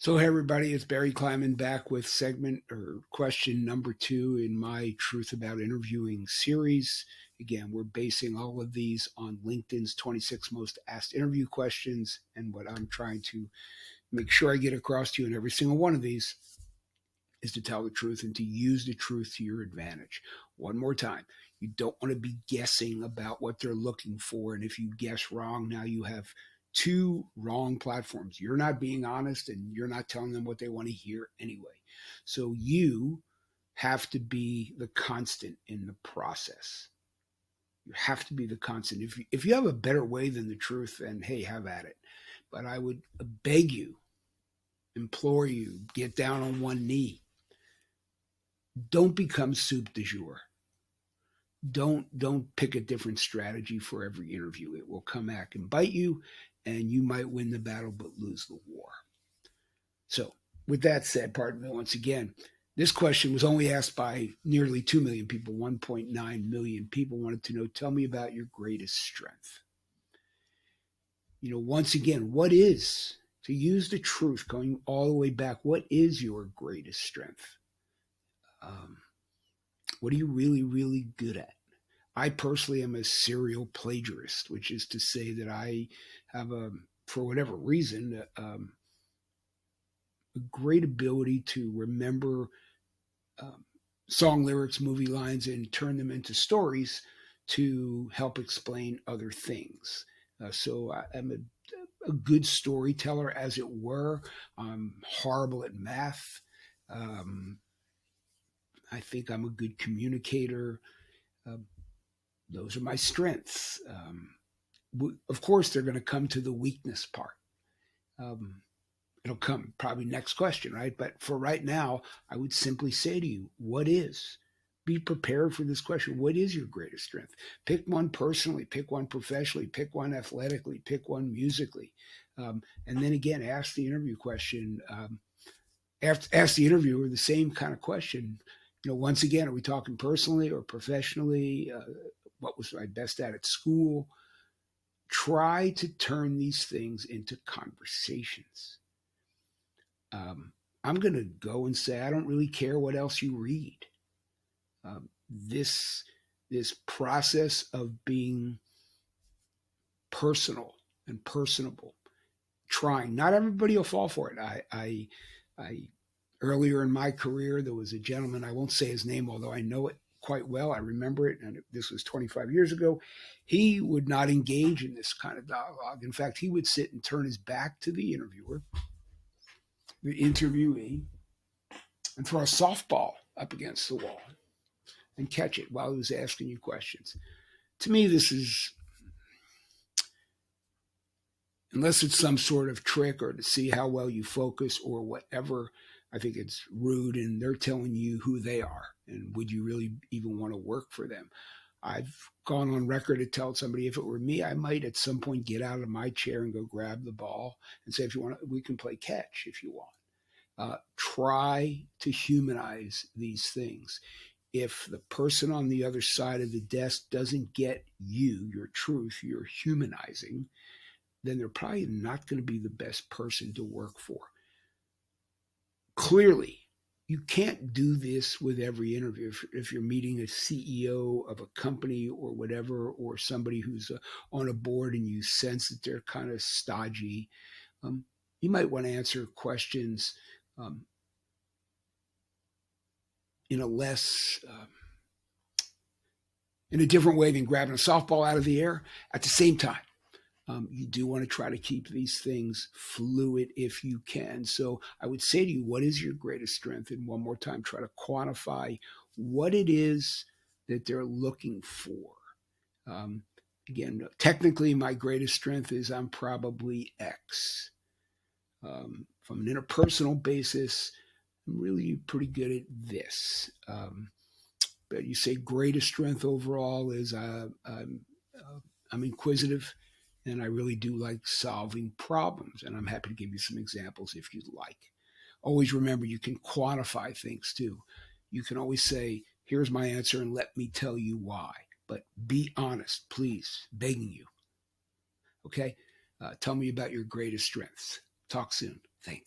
So, hey everybody, it's Barry Kleiman back with segment or question number 2 in my Truth About Interviewing series. Again, we're basing all of these on LinkedIn's 26 most asked interview questions. And what I'm trying to make sure I get across to you in every single one of these is to tell the truth and to use the truth to your advantage. One more time, you don't want to be guessing about what they're looking for. And if you guess wrong, now you have two wrong platforms. You're not being honest and you're not telling them what they want to hear anyway. So you have to be the constant in the process. You have to be the constant. If you have a better way than the truth, then hey, have at it. But I would beg you, implore you, get down on one knee. Don't become soup du jour. Don't pick a different strategy for every interview. It will come back and bite you, and you might win the battle but lose the war. So, with that said, pardon me once again, this question was only asked by nearly 2 million people. 1.9 million people wanted to know, tell me about your greatest strength. Once again, what is, to use the truth, going all the way back, what is your greatest strength? What are you really, really good at? I personally am a serial plagiarist, which is to say that I have for whatever reason, a great ability to remember um, song lyrics, movie lines, and turn them into stories to help explain other things. So I'm a good storyteller, as it were. I'm horrible at math. Um, I think I'm a good communicator. Uh, those are my strengths. Of course, they're going to come to the weakness part. Um, it'll come probably next question, right? But for right now, I would simply say to you, what is? Be prepared for this question. What is your greatest strength? Pick one personally, pick one professionally, pick one athletically, pick one musically. And then again, ask the interview question. Ask the interviewer the same kind of question. Once again, are we talking personally or professionally? What was I best at school? Try to turn these things into conversations. I'm going to go and say, I don't really care what else you read. This process of being personal and personable, trying. Not everybody will fall for it. I earlier in my career, there was a gentleman. I won't say his name, although I know it quite well. I remember it, and this was 25 years ago. He would not engage in this kind of dialogue. In fact, he would sit and turn his back to the interviewer, the interviewee, and throw a softball up against the wall and catch it while he was asking you questions. To me, this is, unless it's some sort of trick or to see how well you focus or whatever, I think it's rude, and they're telling you who they are. And would you really even want to work for them? I've gone on record to tell somebody, if it were me, I might at some point get out of my chair and go grab the ball and say, if you want, we can play catch if you want. Try to humanize these things. If the person on the other side of the desk doesn't get you, your truth, your humanizing, then they're probably not going to be the best person to work for. Clearly, you can't do this with every interview. If you're meeting a CEO of a company or whatever, or somebody who's on a board and you sense that they're kind of stodgy, you might want to answer questions um, in a less in a different way than grabbing a softball out of the air. At the same time, you do want to try to keep these things fluid if you can. So I would say to you, what is your greatest strength? And one more time, try to quantify what it is that they're looking for. Um, Again, technically, my greatest strength is I'm probably X. From an interpersonal basis, I'm really pretty good at this. But you say greatest strength overall is I'm inquisitive, and I really do like solving problems. And I'm happy to give you some examples if you'd like. Always remember, you can quantify things too. You can always say, here's my answer, and let me tell you why. But be honest, please, begging you. Okay? Tell me about your greatest strengths. Talk soon.